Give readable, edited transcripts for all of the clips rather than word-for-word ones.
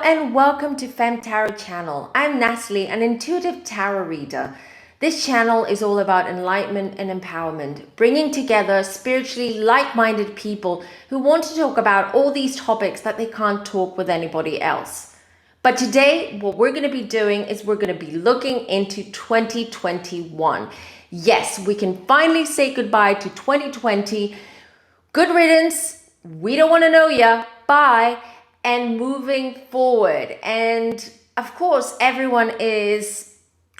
and welcome to Femme Tarot channel. I'm Natalie, an intuitive tarot reader. This channel is all about enlightenment and empowerment, bringing together spiritually like-minded people who want to talk about all these topics that they can't talk with anybody else. But today, what we're going to be doing is we're going to be looking into 2021. Yes, we can finally say goodbye to 2020. Good riddance. We don't want to know ya. Bye. And moving forward. And of course, everyone is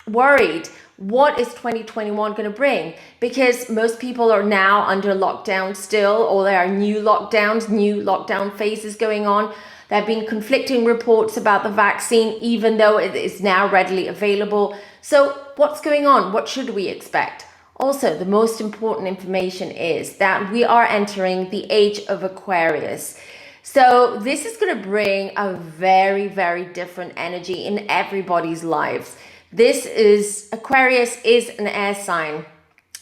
worried. What is 2021 going to bring? Because most people are now under lockdown still, or there are new lockdown phases going on. There have been conflicting reports about the vaccine, even though it is now readily available. So what's going on? What should we expect? Also, the most important information is that we are entering the age of Aquarius. So this is going to bring a very, very different energy in everybody's lives. Aquarius is an air sign.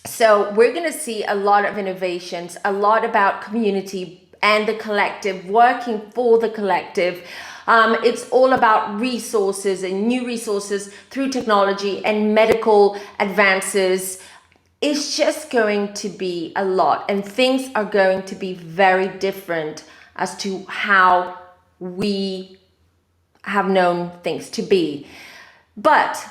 So we're going to see a lot of innovations, a lot about community and the collective, working for the collective. It's all about resources and new resources through technology and medical advances. It's just going to be a lot, and things are going to be very different as to how we have known things to be. But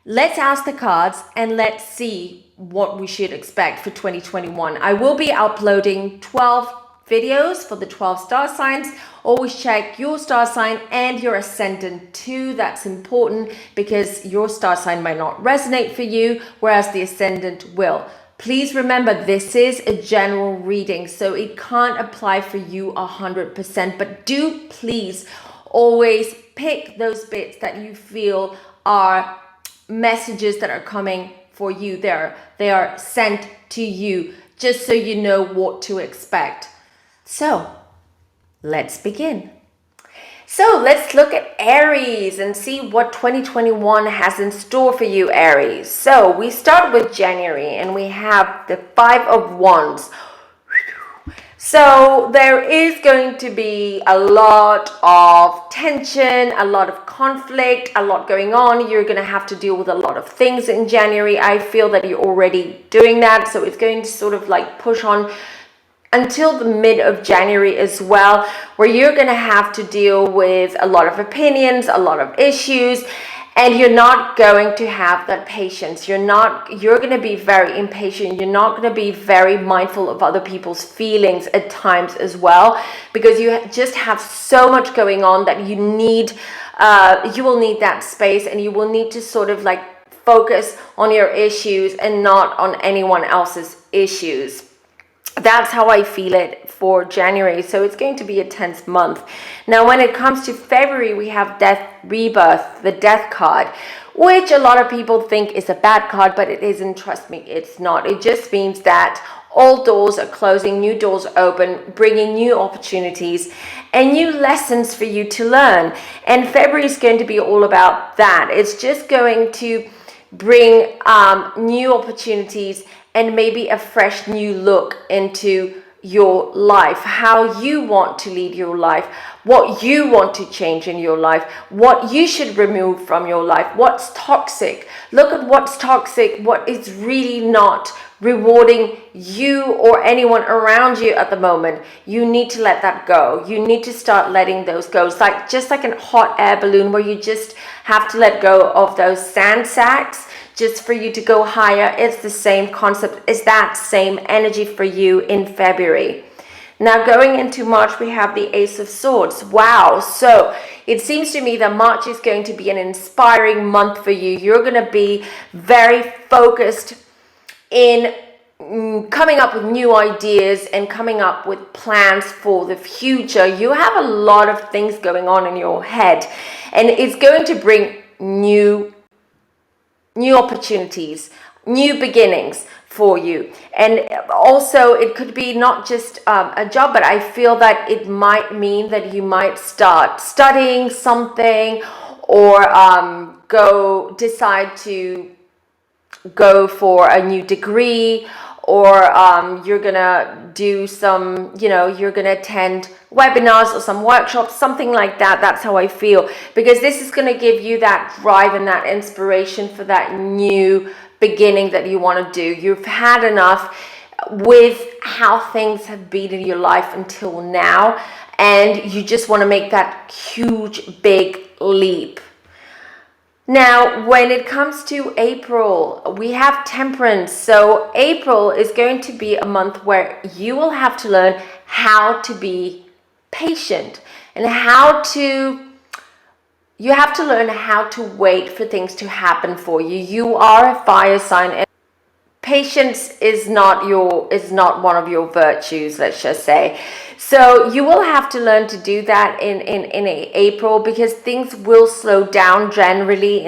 let's ask the cards and let's see what we should expect for 2021. I will be uploading 12 videos for the 12 star signs. Always check your star sign and your ascendant too. That's important because your star sign might not resonate for you, whereas the ascendant will. Please remember, this is a general reading, so it can't apply for you 100%, but do please always pick those bits that you feel are messages that are coming for you. They are sent to you, just so you know what to expect. So let's begin. So let's look at Aries and see what 2021 has in store for you, Aries. So we start with January and we have the 5 of Wands. So there is going to be a lot of tension, a lot of conflict, a lot going on. You're going to have to deal with a lot of things in January. I feel that you're already doing that. So it's going to sort of like push on until the mid of January as well, where you're going to have to deal with a lot of opinions, a lot of issues, and you're not going to have that patience. You're going to be very impatient. You're not going to be very mindful of other people's feelings at times as well, because you just have so much going on that you will need that space, and you will need to sort of like focus on your issues and not on anyone else's issues. That's how I feel it for January. So it's going to be a tense month. Now, when it comes to February, we have Death Rebirth, the Death card, which a lot of people think is a bad card, but it isn't. Trust me, it's not. It just means that all doors are closing, new doors open, bringing new opportunities and new lessons for you to learn. And February is going to be all about that. It's just going to bring new opportunities and maybe a fresh new look into your life, how you want to lead your life, what you want to change in your life, what you should remove from your life, what's toxic. Look at what's toxic, what is really not rewarding you or anyone around you at the moment. You need to let that go. You need to start letting those go. It's like just like a hot air balloon where you just have to let go of those sand sacks just for you to go higher. It's the same concept. It's that same energy for you in February. Now going into March, we have the Ace of Swords. Wow. So it seems to me that March is going to be an inspiring month for you. You're going to be very focused in coming up with new ideas and coming up with plans for the future. You have a lot of things going on in your head, and it's going to bring new opportunities, new beginnings for you. And also it could be not just a job, but I feel that it might mean that you might start studying something, or decide to go for a new degree, or you're gonna do some, you're gonna attend webinars or some workshops, something like that. That's how I feel, because this is gonna give you that drive and that inspiration for that new beginning that you want to do. You've had enough with how things have been in your life until now, and you just want to make that huge, big leap. Now, when it comes to April, we have Temperance. So April is going to be a month where you will have to learn how to be patient and you have to learn how to wait for things to happen for you. You are a fire sign, and patience is not one of your virtues, let's just say. So you will have to learn to do that in April, because things will slow down generally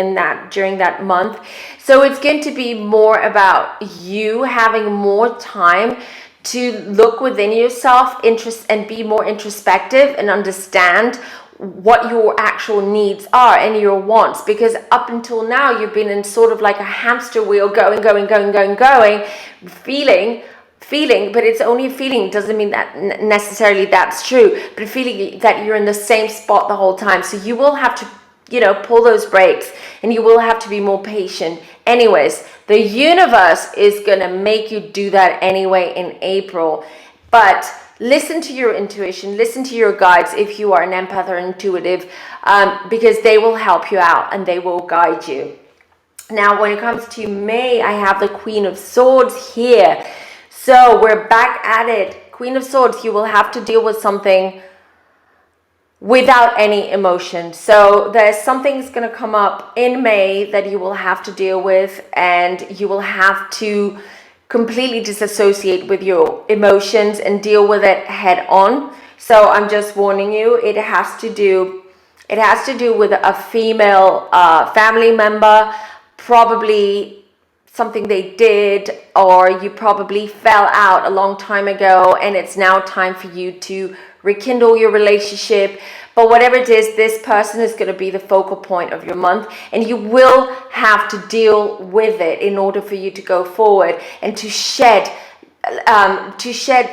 during that month. So it's going to be more about you having more time to look within yourself, and be more introspective and understand what your actual needs are and your wants, because up until now you've been in sort of like a hamster wheel, going, feeling, but it's only a feeling. It doesn't mean that necessarily that's true, but feeling that you're in the same spot the whole time. So you will have to, pull those brakes, and you will have to be more patient. Anyways, the universe is gonna make you do that anyway in April, but listen to your intuition, listen to your guides if you are an empath or intuitive, because they will help you out and they will guide you. Now, when it comes to May, I have the Queen of Swords here. So we're back at it. Queen of Swords, you will have to deal with something without any emotion. So there's something's going to come up in May that you will have to deal with, and you will have to completely disassociate with your emotions and deal with it head on. So I'm just warning you, it has to do with a female family member, probably something they did, or you probably fell out a long time ago and it's now time for you to rekindle your relationship. But whatever it is, this person is going to be the focal point of your month, and you will have to deal with it in order for you to go forward and to shed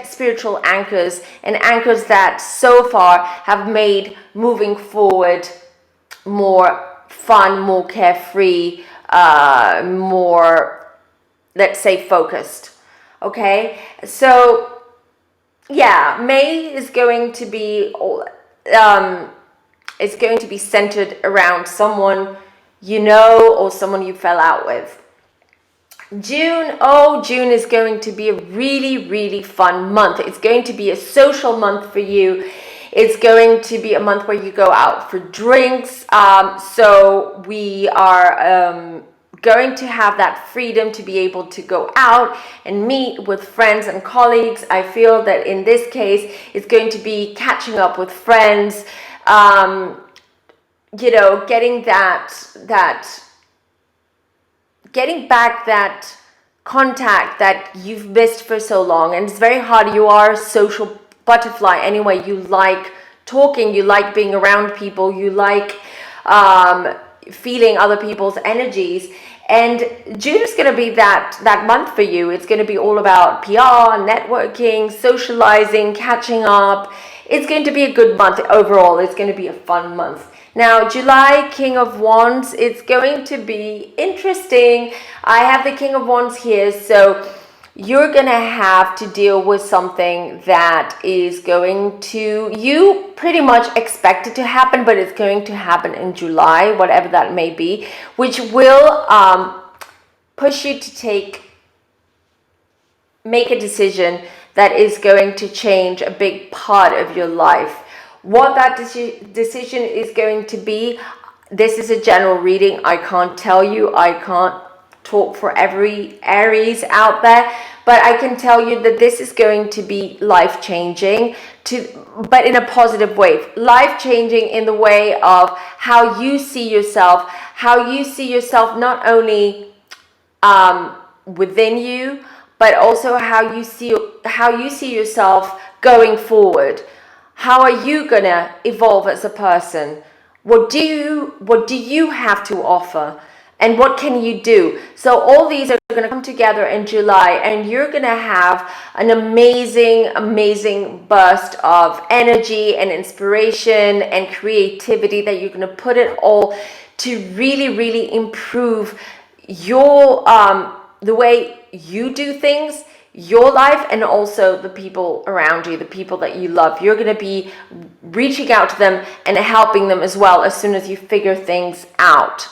spiritual anchors, and anchors that so far have made moving forward more fun, more carefree, more, let's say, focused. Okay, so yeah, May is going to be it's going to be centered around someone or someone you fell out with. June is going to be a really, really fun month. It's going to be a social month for you. It's going to be a month where you go out for drinks. So we are going to have that freedom to be able to go out and meet with friends and colleagues. I feel that in this case, it's going to be catching up with friends, getting back that contact that you've missed for so long. And it's very hard. You are a social butterfly anyway. You like talking, you like being around people, you like feeling other people's energies. And June is going to be that month for you. It's going to be all about PR, networking, socializing, catching up. It's going to be a good month overall. It's going to be a fun month. Now, July, King of Wands, it's going to be interesting. I have the King of Wands here, so you're going to have to deal with something that is going to, you pretty much expect it to happen, but it's going to happen in July, whatever that may be, which will push you to make a decision that is going to change a big part of your life. What that decision is going to be, this is a general reading. I can't tell you, I can't talk for every Aries out there, but I can tell you that this is going to be life-changing, but in a positive way. Life-changing in the way of how you see yourself not only within you, but also how you see yourself going forward. How are you gonna evolve as a person? What do you have to offer? And what can you do? So all these are going to come together in July, and you're going to have an amazing burst of energy and inspiration and creativity that you're going to put it all to really improve your the way you do things, your life, and also the people around you, the people that you love. You're going to be reaching out to them and helping them as well as soon as you figure things out.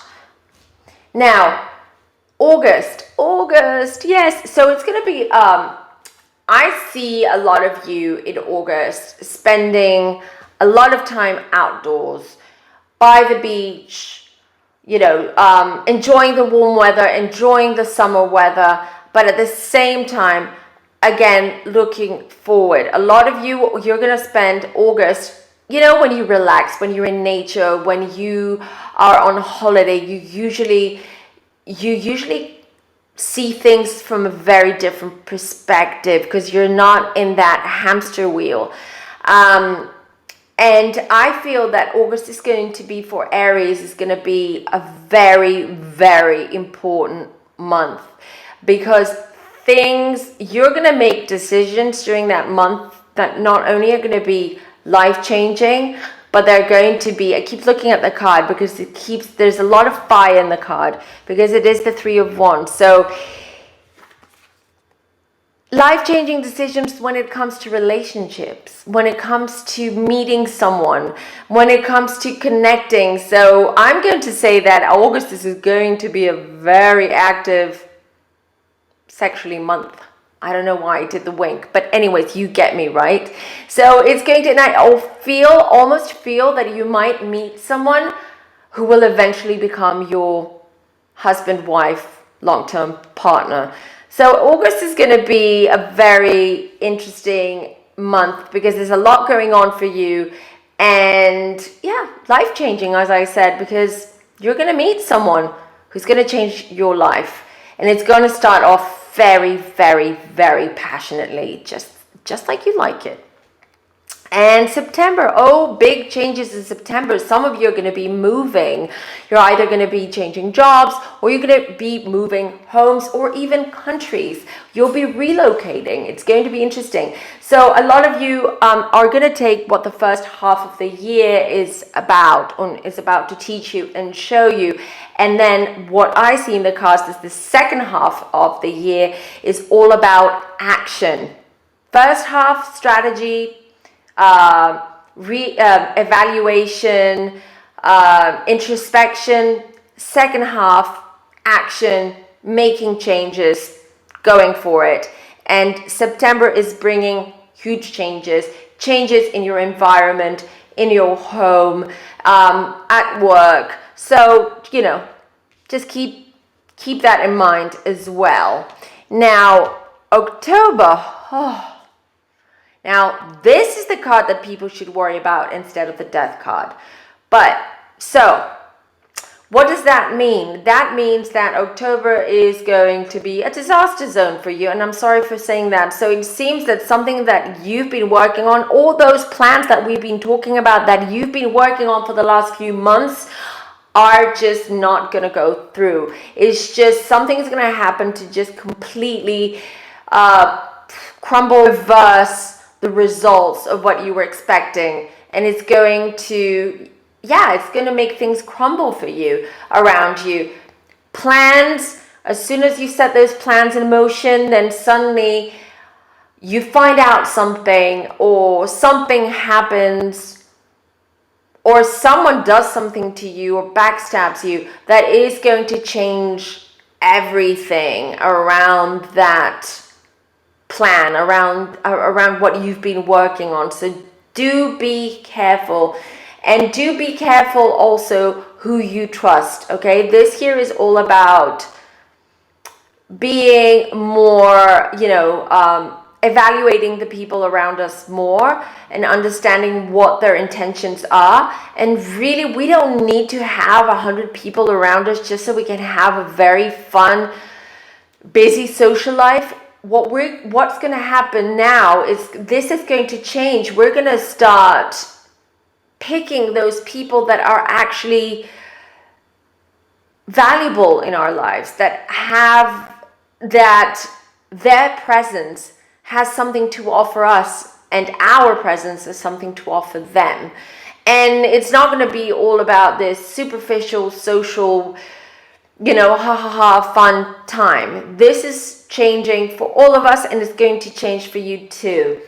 Now, August, yes. So it's going to be, I see a lot of you in August spending a lot of time outdoors, by the beach, you know, enjoying the warm weather, enjoying the summer weather, but at the same time, again, looking forward. A lot of you, you're going to spend August, you know, when you relax, when you're in nature, when you are on holiday, you usually see things from a very different perspective because you're not in that hamster wheel. And I feel that August is going to be, for Aries, is going to be a very important month, because you're going to make decisions during that month that not only are going to be life-changing, but they're going to be, I keep looking at the card because there's a lot of fire in the card, because it is the Three of Wands. So life-changing decisions when it comes to relationships, when it comes to meeting someone, when it comes to connecting. So I'm going to say that August is going to be a very active sexually month. I don't know why I did the wink, but anyways, you get me, right? So it's going to, and I almost feel that you might meet someone who will eventually become your husband, wife, long-term partner. So August is going to be a very interesting month because there's a lot going on for you, and yeah, life-changing, as I said, because you're going to meet someone who's going to change your life, and it's going to start off very passionately, just like you like it. And September, big changes in September. Some of you are going to be moving. You're either going to be changing jobs, or you're going to be moving homes, or even countries. You'll be relocating. It's going to be interesting. So a lot of you are going to take what the first half of the year is about to teach you and show you. And then what I see in the cards is the second half of the year is all about action. First half, strategy, evaluation, introspection. Second half, action, making changes, going for it. And September is bringing huge changes in your environment, in your home, at work. So, you know, just keep that in mind as well. Now, October. Now, this is the card that people should worry about instead of the Death card. But, so, what does that mean? That means that October is going to be a disaster zone for you. And I'm sorry for saying that. So it seems that something that you've been working on, all those plans that we've been talking about that you've been working on for the last few months, are just not going to go through. It's just something's going to happen to just completely crumble, reverse the results of what you were expecting. And it's going to, it's going to make things crumble for you, around you. Plans, as soon as you set those plans in motion, then suddenly you find out something, or something happens, or someone does something to you or backstabs you that is going to change everything around that plan, around what you've been working on. So do be careful, and do be careful also who you trust. Okay, this here is all about being more, evaluating the people around us more and understanding what their intentions are. And really, we don't need to have 100 people around us just so we can have a very fun, busy social life. What's going to happen now is this is going to change. We're going to start picking those people that are actually valuable in our lives, that their presence has something to offer us, and our presence is something to offer them. And it's not going to be all about this superficial social, fun time. This is changing for all of us, and it's going to change for you too.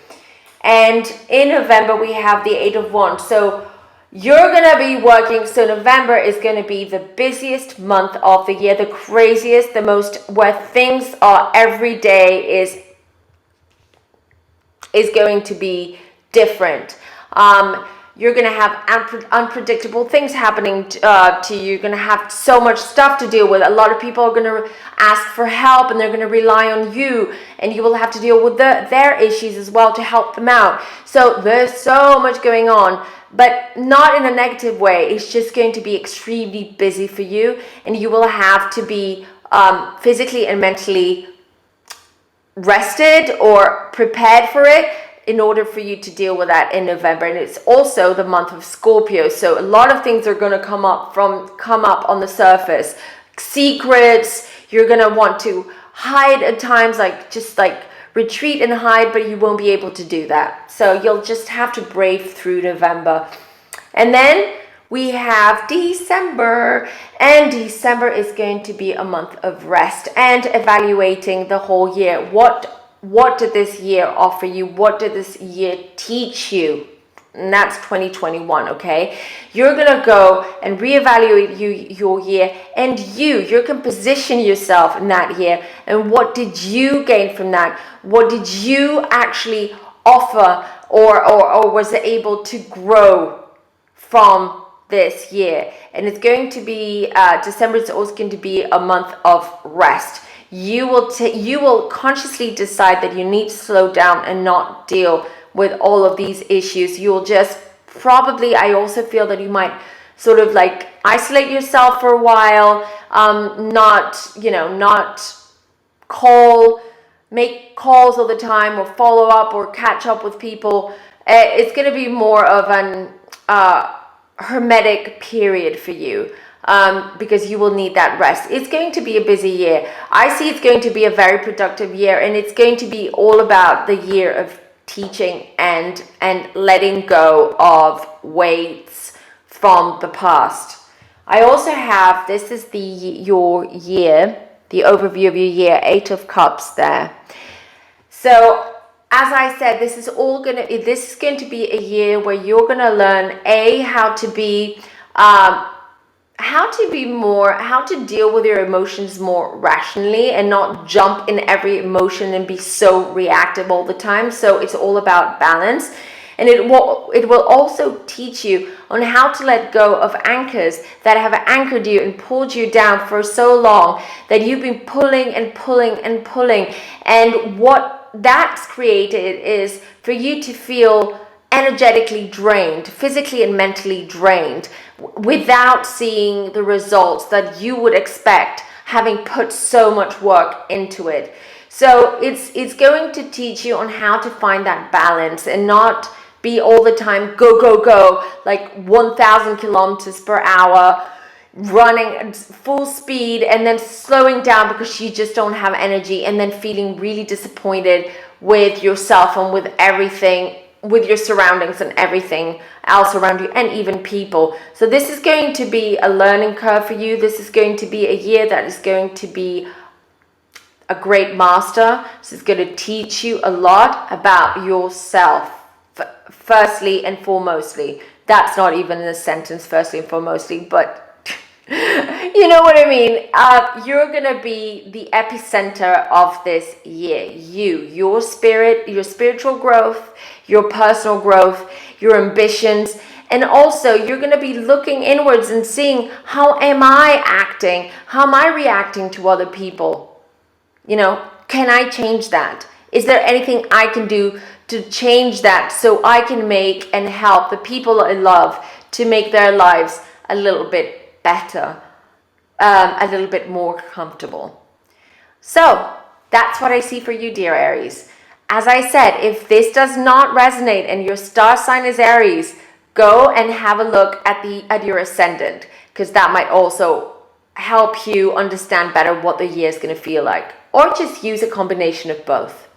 And in November, we have the Eight of Wands. So you're going to be working. So November is going to be the busiest month of the year, the craziest, the most, where things are every day is going to be different. You're going to have unpredictable things happening to you. You're going to have so much stuff to deal with. A lot of people are going to ask for help, and they're going to rely on you, and you will have to deal with their issues as well to help them out. So there's so much going on, but not in a negative way. It's just going to be extremely busy for you, and you will have to be physically and mentally rested or prepared for it in order for you to deal with that in November. And it's also the month of Scorpio, so a lot of things are going to come up on the surface. Secrets, you're going to want to hide at times, just retreat and hide, but you won't be able to do that. So you'll just have to brave through November. And then we have December, and December is going to be a month of rest and evaluating the whole year. What did this year offer you? What did this year teach you? And that's 2021, okay? You're going to go and reevaluate your year, and you can position yourself in that year. And what did you gain from that? What did you actually offer or was able to grow from this year? And it's going to be, December is also going to be a month of rest. You will consciously decide that you need to slow down and not deal with all of these issues. You'll just probably, I also feel that you might sort of isolate yourself for a while, not make calls all the time or follow up or catch up with people. It's going to be more of an hermetic period for you. Because you will need that rest. It's going to be a busy year. I see it's going to be a very productive year, and it's going to be all about the year of teaching and letting go of weights from the past. I also have, this is your year, the overview of your year, 8 of Cups there. So as I said, this is going to be a year where you're going to learn how to deal with your emotions more rationally and not jump in every emotion and be so reactive all the time. So it's all about balance. And it will also teach you on how to let go of anchors that have anchored you and pulled you down for so long that you've been pulling and pulling and pulling. And what that's created is for you to feel energetically drained, physically and mentally drained, without seeing the results that you would expect, having put so much work into it. So it's going to teach you on how to find that balance and not be all the time go 1,000 kilometers per hour, running at full speed and then slowing down because you just don't have energy, and then feeling really disappointed with yourself and with everything, with your surroundings and everything else around you, and even people. So this is going to be a learning curve for you. This is going to be a year that is going to be a great master. This is going to teach you a lot about yourself, firstly and foremostly. That's not even in a sentence, firstly and foremostly, but you know what I mean. You're going to be the epicenter of this year. Your spirit, your spiritual growth, your personal growth, your ambitions, and also you're going to be looking inwards and seeing, how am I acting? How am I reacting to other people? Can I change that? Is there anything I can do to change that so I can make and help the people I love to make their lives a little bit better, a little bit more comfortable? So that's what I see for you, dear Aries. As I said, if this does not resonate and your star sign is Aries, go and have a look at your ascendant, because that might also help you understand better what the year is going to feel like, or just use a combination of both.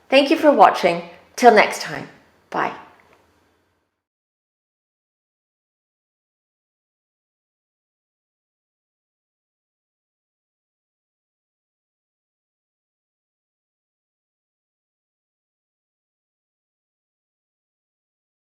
Thank you for watching. Till next time. Bye.